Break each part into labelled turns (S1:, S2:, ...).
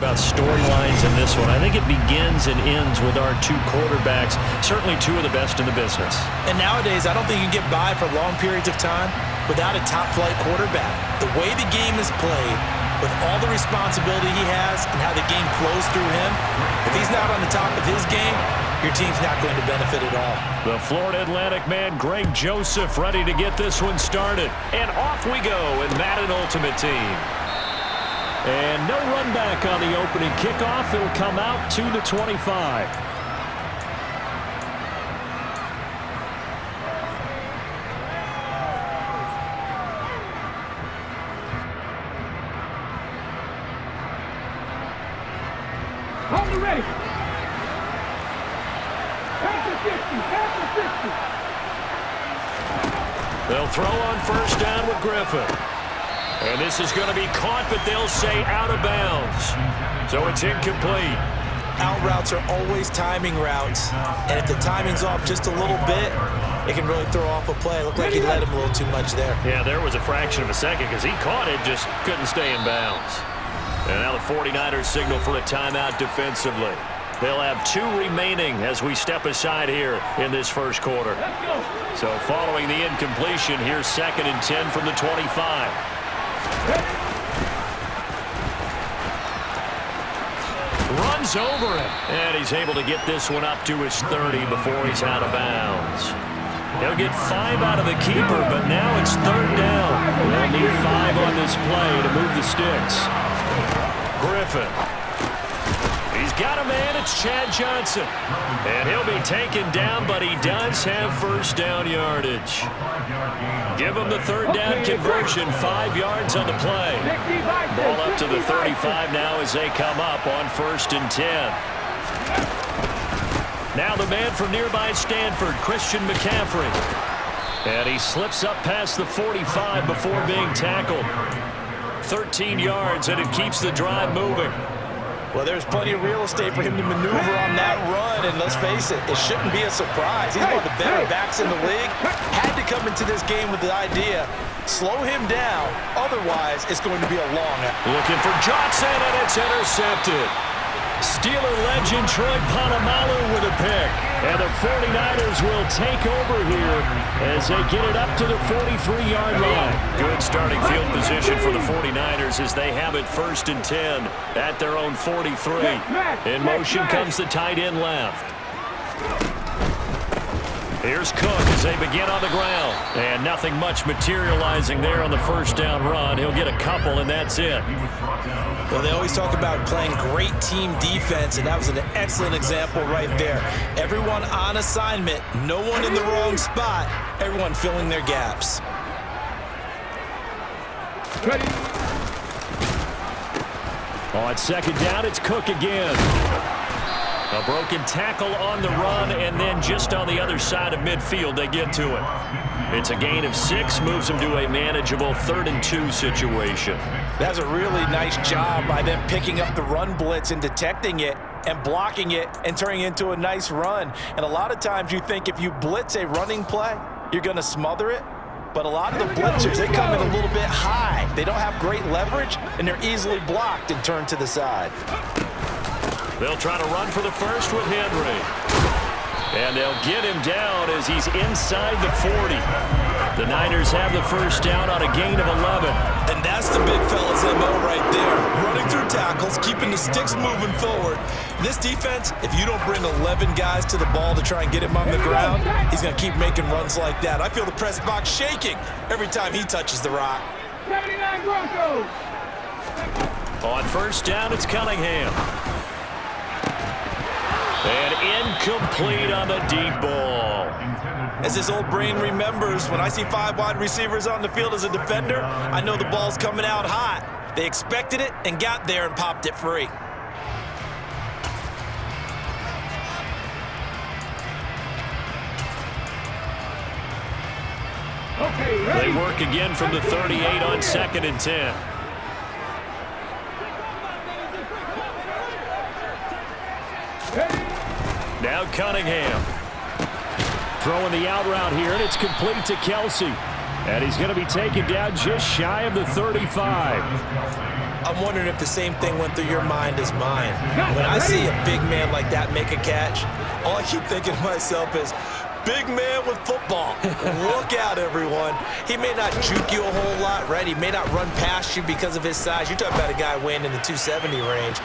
S1: About storylines in this one. I think it begins and ends with our two quarterbacks, certainly two of the best in the business.
S2: And nowadays, I don't think you can get by for long periods of time without a top-flight quarterback. The way the game is played, with all the responsibility he has and how the game flows through him, if he's not on the top of his game, your team's not going to benefit at all.
S1: The Florida Atlantic man, Greg Joseph, ready to get this one started. And off we go in Madden Ultimate Team. And no run back on the opening kickoff. It'll come out to the 25.
S3: Hold it ready. After 50.
S1: They'll throw on first down with Griffin. And this is going to be caught, but they'll say out of bounds. So it's incomplete.
S2: Out routes are always timing routes. And if the timing's off just a little bit, it can really throw off a play. It looked like he led him a little too much there.
S1: Yeah, there was a fraction of a second because he caught it, just couldn't stay in bounds. And now the 49ers signal for a timeout defensively. They'll have two remaining as we step aside here in this first quarter. So following the incompletion, here's 2nd and 10 from the 25. Runs over him, and he's able to get this one up to his 30 before he's out of bounds. He'll get 5 out of the keeper, but now it's 3rd down. They'll need 5 on this play to move the sticks. Griffin. He's got a man. It's Chad Johnson. And he'll be taken down, but he does have first down yardage. Give him the 3rd down conversion, 5 yards on the play. Ball up to the 35 now as they come up on 1st and 10. Now the man from nearby Stanford, Christian McCaffrey. And he slips up past the 45 before being tackled. 13 yards, and it keeps the drive moving.
S2: Well, there's plenty of real estate for him to maneuver on that run, and let's face it, it shouldn't be a surprise. He's one of the better backs in the league. Had to come into this game with the idea, slow him down, otherwise it's going to be a long.
S1: Looking for Johnson, and it's intercepted. Steeler legend Troy Polamalu with a pick. And the 49ers will take over here as they get it up to the 43-yard line. Good starting field position for the 49ers as they have it 1st and 10 at their own 43. In motion comes the tight end left. Here's Cook as they begin on the ground. And nothing much materializing there on the first down run. He'll get a couple, and that's it.
S2: Well, they always talk about playing great team defense, and that was an excellent example right there. Everyone on assignment, no one in the wrong spot, everyone filling their gaps.
S3: Ready.
S1: On 2nd down, it's Cook again. A broken tackle on the run, and then just on the other side of midfield, they get to it. It's a gain of 6, moves them to a manageable 3rd and 2 situation.
S2: That's a really nice job by them picking up the run blitz and detecting it and blocking it and turning it into a nice run. And a lot of times you think if you blitz a running play, you're going to smother it. But a lot of the blitzers, they come in a little bit high. They don't have great leverage, and they're easily blocked and turned to the side.
S1: They'll try to run for the first with Henry. And they'll get him down as he's inside the 40. The Niners have the first down on a gain of 11.
S2: And that's the big fella's MO right there. Running through tackles, keeping the sticks moving forward. This defense, if you don't bring 11 guys to the ball to try and get him on the ground, he's going to keep making runs like that. I feel the press box shaking every time he touches the rock.
S3: 79 Broncos.
S1: On first down, it's Cunningham. And incomplete on the deep ball.
S2: As his old brain remembers, when I see 5 wide receivers on the field as a defender, I know the ball's coming out hot. They expected it and got there and popped it free.
S3: Okay, ready.
S1: They work again from the 38 on 2nd and 10. Now Cunningham. Throwing the out route here, and it's complete to Kelsey. And he's going to be taken down just shy of the 35.
S2: I'm wondering if the same thing went through your mind as mine. When I see a big man like that make a catch, all I keep thinking to myself is, big man with football. Look out, everyone. He may not juke you a whole lot, right? He may not run past you because of his size. You're talking about a guy weighing in the 270 range.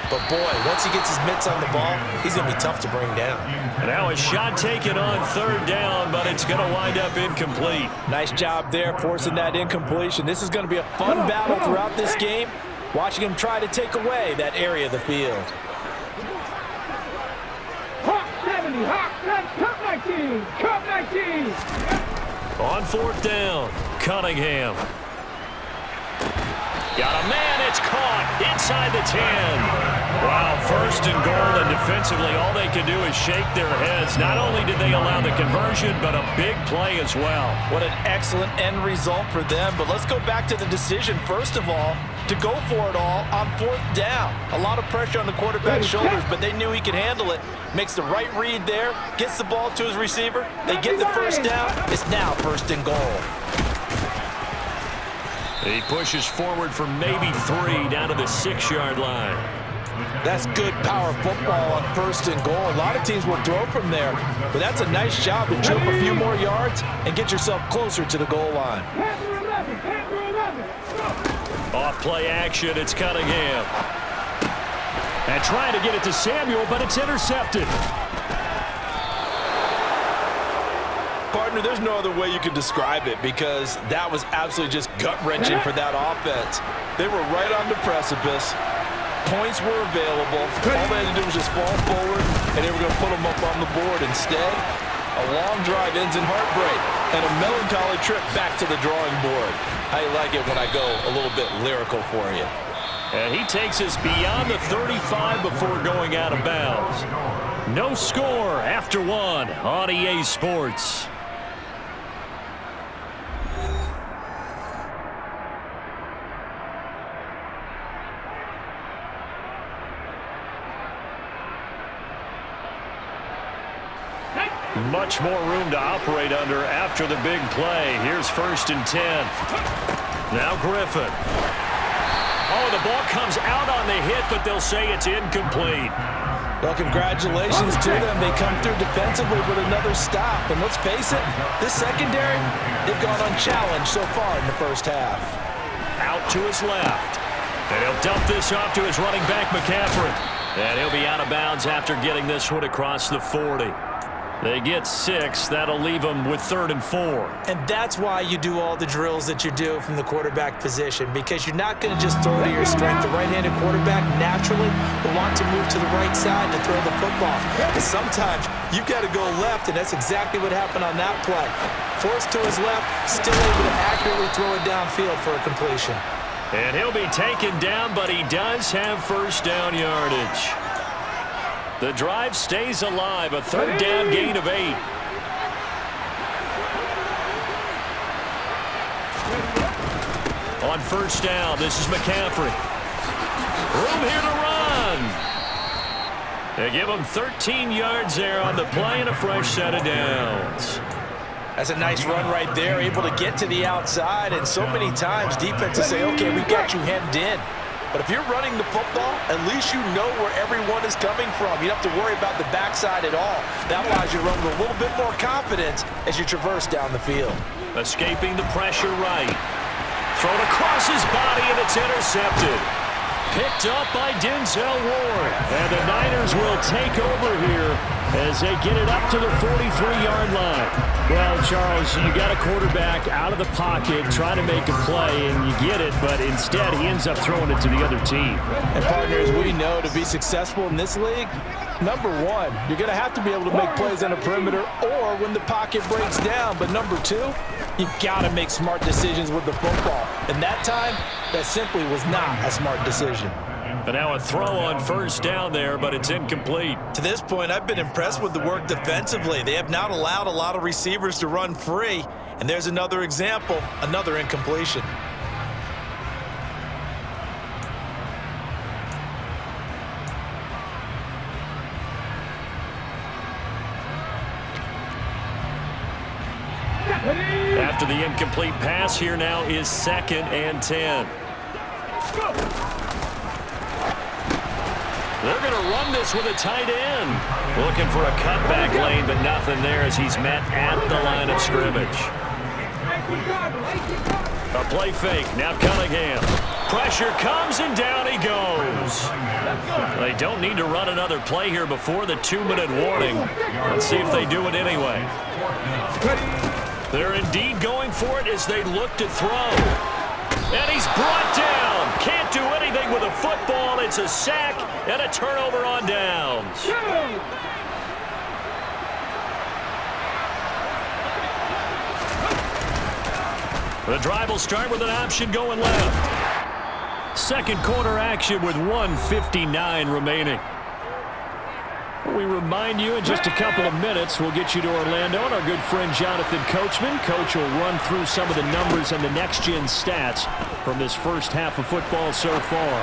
S2: But, boy, once he gets his mitts on the ball, he's going to be tough to bring down.
S1: And now a shot taken on third down, but it's going to wind up incomplete.
S2: Nice job there forcing that incompletion. This is going to be a fun battle throughout this game, watching him try to take away that area of the field.
S3: Hawk 70, Hawk 19, Cup 19.
S1: On fourth down, Cunningham. Got a man, it's caught inside the 10. Wow, first and goal, and defensively all they can do is shake their heads. Not only did they allow the conversion, but a big play as well.
S2: What an excellent end result for them. But let's go back to the decision, first of all, to go for it all on fourth down. A lot of pressure on the quarterback's shoulders, but they knew he could handle it. Makes the right read there, gets the ball to his receiver. They get the first down. It's now first and goal.
S1: He pushes forward for maybe 3 down to the 6-yard line.
S2: That's good power football on first and goal. A lot of teams will throw from there, but that's a nice job to jump a few more yards and get yourself closer to the goal line.
S1: Off play action, it's Cunningham. And trying to get it to Samuel, but it's intercepted.
S2: Partner, there's no other way you could describe it because that was absolutely just gut-wrenching for that offense. They were right on the precipice. Points were available. All they had to do was just fall forward, and they were going to put them up on the board. Instead, a long drive ends in heartbreak and a melancholy trip back to the drawing board. How you like it when I go a little bit lyrical for you?
S1: And he takes us beyond the 35 before going out of bounds. No score after 1 on EA Sports. Much more room to operate under after the big play. Here's first and 10. Now Griffin. Oh, the ball comes out on the hit, but they'll say it's incomplete.
S2: Well, congratulations to them. They come through defensively with another stop. And let's face it, this secondary, they've gone unchallenged so far in the first half.
S1: Out to his left. And he'll dump this off to his running back, McCaffrey. And he'll be out of bounds after getting this one across the 40. They get 6. That'll leave them with 3rd and 4.
S2: And that's why you do all the drills that you do from the quarterback position, because you're not going to just throw to your strength. The right-handed quarterback naturally will want to move to the right side to throw the football. And sometimes you've got to go left, and that's exactly what happened on that play. Forced to his left, still able to accurately throw it downfield for a completion.
S1: And he'll be taken down, but he does have first down yardage. The drive stays alive, a 3rd down gain of 8. On first down, this is McCaffrey. Room here to run. They give him 13 yards there on the play and a fresh set of downs.
S2: That's a nice run right there, able to get to the outside, and so many times defenses say, okay, we got you hemmed in. But if you're running the football, at least you know where everyone is coming from. You don't have to worry about the backside at all. That allows you to run with a little bit more confidence as you traverse down the field.
S1: Escaping the pressure right. Thrown across his body, and it's intercepted. Picked up by Denzel Ward. And the Niners will take over here as they get it up to the 43-yard line. Well, Charles, you got a quarterback out of the pocket trying to make a play, and you get it, but instead he ends up throwing it to the other team.
S2: And partners, we know to be successful in this league, number one, you're going to have to be able to make plays on the perimeter or when the pocket breaks down. But number two, you got to make smart decisions with the football. And that time, that simply was not a smart decision.
S1: But now a throw on first down there, but it's incomplete.
S2: To this point, I've been impressed with the work defensively. They have not allowed a lot of receivers to run free. And there's another example, another incompletion.
S1: After the incomplete pass, here now is 2nd and 10.
S3: Go!
S1: They're going to run this with a tight end. Looking for a cutback lane, but nothing there as he's met at the line of scrimmage. A play fake. Now Cunningham. Pressure comes, and down he goes. They don't need to run another play here before the 2-minute warning. Let's see if they do it anyway. They're indeed going for it as they look to throw. And he's brought down. Can't do anything with a football. It's a sack and a turnover on downs. The drive will start with an option going left. Second quarter action with 1:59 remaining. We remind you in just a couple of minutes, we'll get you to Orlando and our good friend Jonathan Coachman. Coach will run through some of the numbers and the next-gen stats from this first half of football so far.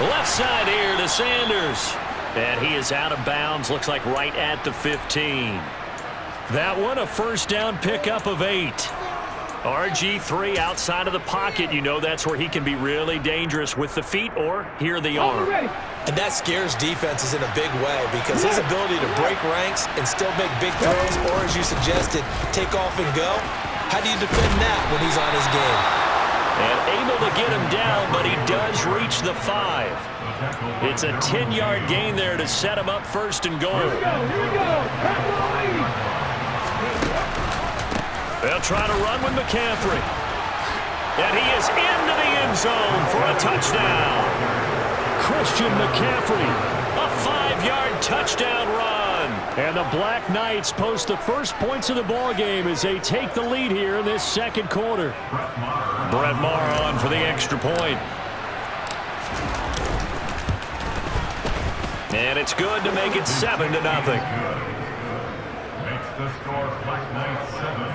S1: Left side here to Sanders. And he is out of bounds, looks like right at the 15. That one, a first down pickup of 8. RG3 outside of the pocket. You know that's where he can be really dangerous with the feet or here the arm.
S2: And that scares defenses in a big way because his ability to break ranks and still make big throws, or as you suggested, take off and go. How do you defend that when he's on his game?
S1: And able to get him down, but he does reach the 5. It's a 10-yard gain there to set him up first and goal.
S3: Here we go.
S1: They'll try to run with McCaffrey. And he is into the end zone for a touchdown. Christian McCaffrey, a 5-yard touchdown run. And the Black Knights post the first points of the ball game as they take the lead here in this second quarter. Brett Maher on for the extra point. And it's good to make it 7-0.
S4: Makes the score Black Knights 7,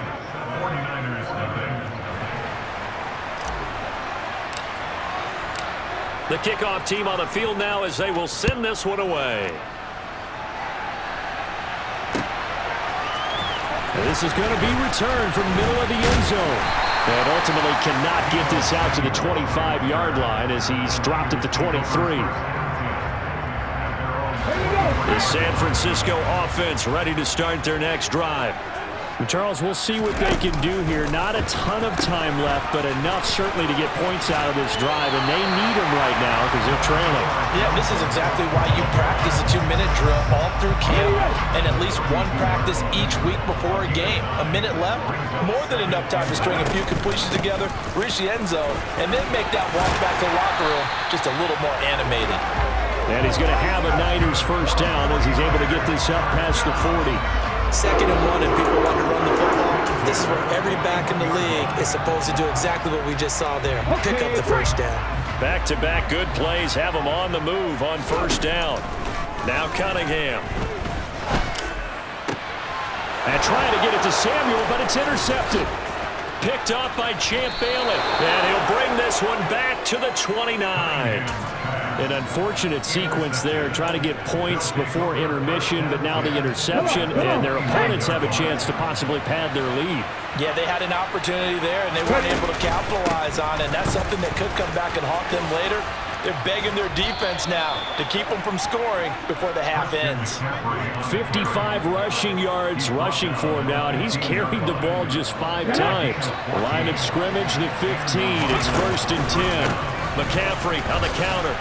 S4: 49ers nothing.
S1: The kickoff team on the field now as they will send this one away. This is going to be returned from the middle of the end zone. And ultimately cannot get this out to the 25-yard line as he's dropped at the 23. The San Francisco offense ready to start their next drive. And Charles, we'll see what they can do here. Not a ton of time left, but enough certainly to get points out of this drive, and they need them right now because they're trailing.
S2: Yeah, this is exactly why you practice a 2-minute drill all through camp and at least one practice each week before a game. A minute left, more than enough time to string a few completions together, reach the end zone, and then make that walk back to the locker room just a little more animated.
S1: And he's going to have a Niners first down as he's able to get this up past the 40.
S2: 2nd and 1 and people want to run the football. This is where every back in the league is supposed to do exactly what we just saw there. Pick up the first down.
S1: Back-to-back good plays have them on the move on first down. Now Cunningham. And trying to get it to Samuel, but it's intercepted. Picked up by Champ Bailey. And he'll bring this one back to the 29. An unfortunate sequence there, trying to get points before intermission, but now the interception, and their opponents have a chance to possibly pad their lead.
S2: Yeah, they had an opportunity there, and they weren't able to capitalize on it. That's something that could come back and haunt them later. They're begging their defense now to keep them from scoring before the half ends.
S1: 55 rushing yards rushing for him now, and he's carried the ball just 5 times. Line of scrimmage, the 15. It's 1st and 10. McCaffrey on the counter.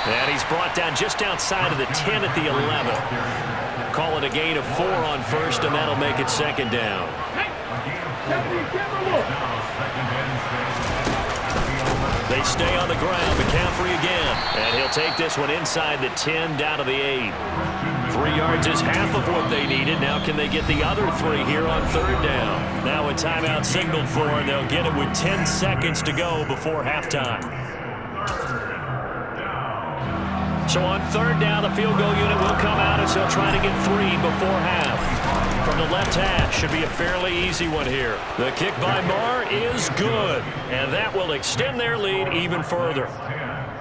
S1: And he's brought down just outside of the 10 at the 11. Call it a gain of 4 on first, and that'll make it 2nd down. They stay on the ground. McCaffrey again. And he'll take this one inside the 10 down to the 8. 3 yards is half of what they needed. Now can they get the other 3 here on 3rd down? Now a timeout signaled for, and they'll get it with 10 seconds to go before halftime. So on 3rd down, the field goal unit will come out as they'll try to get 3 before half. From the left hash, should be a fairly easy one here. The kick by Maher is good, and that will extend their lead even further.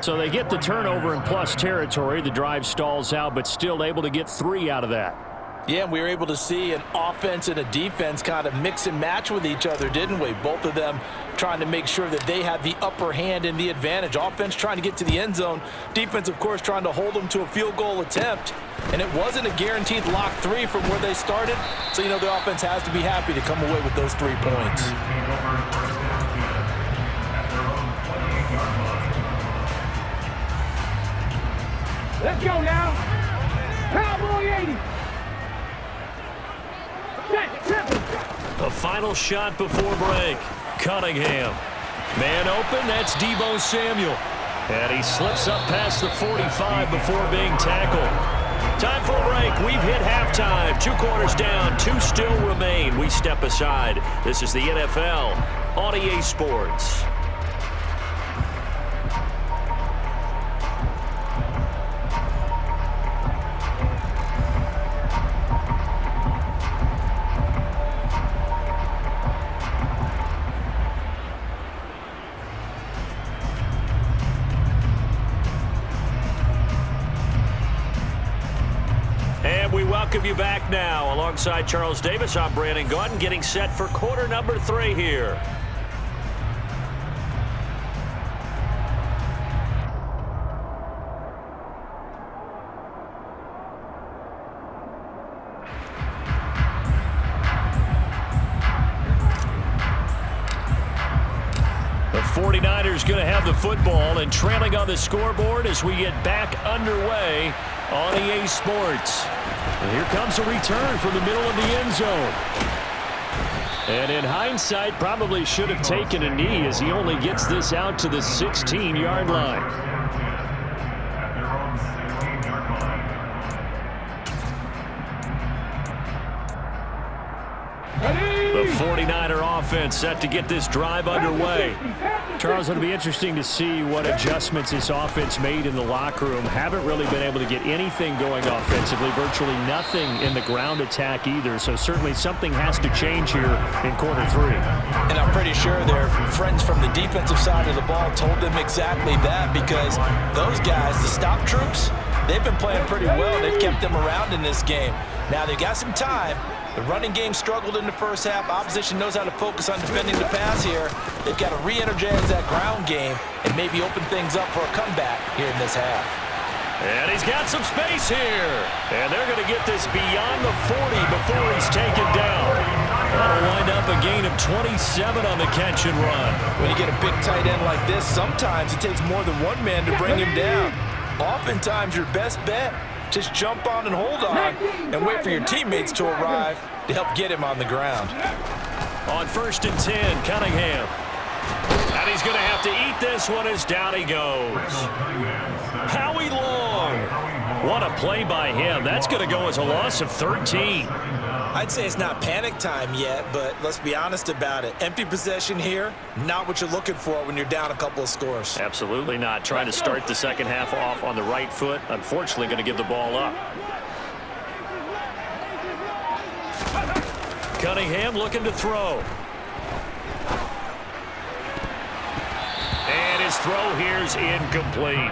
S1: So they get the turnover in plus territory. The drive stalls out, but still able to get 3 out of that.
S2: Yeah, we were able to see an offense and a defense kind of mix and match with each other, didn't we? Both of them trying to make sure that they had the upper hand and the advantage. Offense trying to get to the end zone. Defense, of course, trying to hold them to a field goal attempt. And it wasn't a guaranteed lock 3 from where they started. So, you know, the offense has to be happy to come away with those 3 points.
S3: Let's go now. Cowboy 80.
S1: The final shot before break. Cunningham. Man open, that's Deebo Samuel. And he slips up past the 45 before being tackled. Time for a break. We've hit halftime. 2 quarters down, 2 still remain. We step aside. This is the NFL on EA Sports. We welcome you back now. Alongside Charles Davis, I'm Brandon Gaudin, getting set for quarter number 3 here. The 49ers going to have the football and trailing on the scoreboard as we get back underway on EA Sports. And here comes a return from the middle of the end zone. And in hindsight, probably should have taken a knee as he only gets this out to the 16-yard line. The 49er offense set to get this drive underway. Charles, it'll be interesting to see what adjustments this offense made in the locker room. Haven't really been able to get anything going offensively, virtually nothing in the ground attack either. So certainly something has to change here in quarter 3.
S2: And I'm pretty sure their friends from the defensive side of the ball told them exactly that, because those guys, the stop troops, they've been playing pretty well. They've kept them around in this game. Now they've got some time. The running game struggled in the first half. Opposition knows how to focus on defending the pass here. They've got to re-energize that ground game and maybe open things up for a comeback here in this half.
S1: And he's got some space here. And they're going to get this beyond the 40 before he's taken down. That'll wind up a gain of 27 on the catch and run.
S2: When you get a big tight end like this, sometimes it takes more than one man to bring him down. Oftentimes, your best bet, just jump on and hold on and wait for your teammates to arrive to help get him on the ground.
S1: On 1st and 10, Cunningham. And he's going to have to eat this one as down he goes. Howie Long. What a play by him. That's going to go as a loss of 13.
S2: I'd say it's not panic time yet, but let's be honest about it. Empty possession here, not what you're looking for when you're down a couple of scores.
S1: Absolutely not. Trying to start the second half off on the right foot. Unfortunately, going to give the ball up. Cunningham looking to throw. And his throw here's incomplete.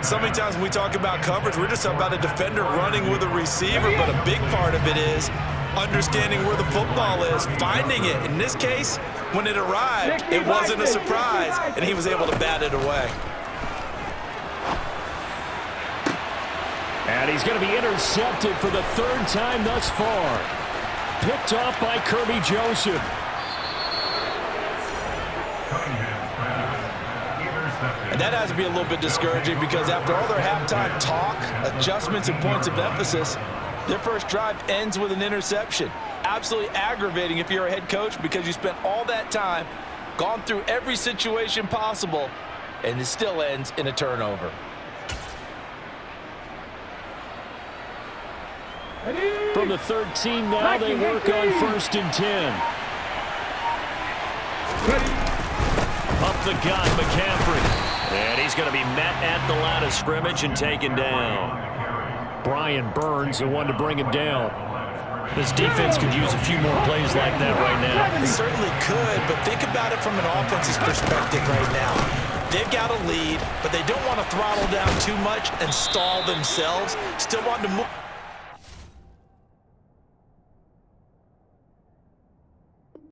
S2: So many times when we talk about coverage, we're just about a defender running with a receiver, but a big part of it is understanding where the football is, finding it. In this case, when it arrived, it wasn't a surprise, and he was able to bat it away.
S1: And he's going to be intercepted for the 3rd time thus far. Picked off by Kirby Joseph.
S2: And that has to be a little bit discouraging, because after all their halftime talk, adjustments, and points of emphasis, their first drive ends with an interception. Absolutely aggravating if you're a head coach, because you spent all that time, gone through every situation possible, and it still ends in a turnover.
S1: From the 13 now, they work on 1st and 10. Up the gut, McCaffrey. And he's going to be met at the line of scrimmage and taken down. Brian Burns, the one to bring him down. This defense could use a few more plays like that right now.
S2: They certainly could, but think about it from an offense's perspective right now. They've got a lead, but they don't want to throttle down too much and stall themselves. Still want to move.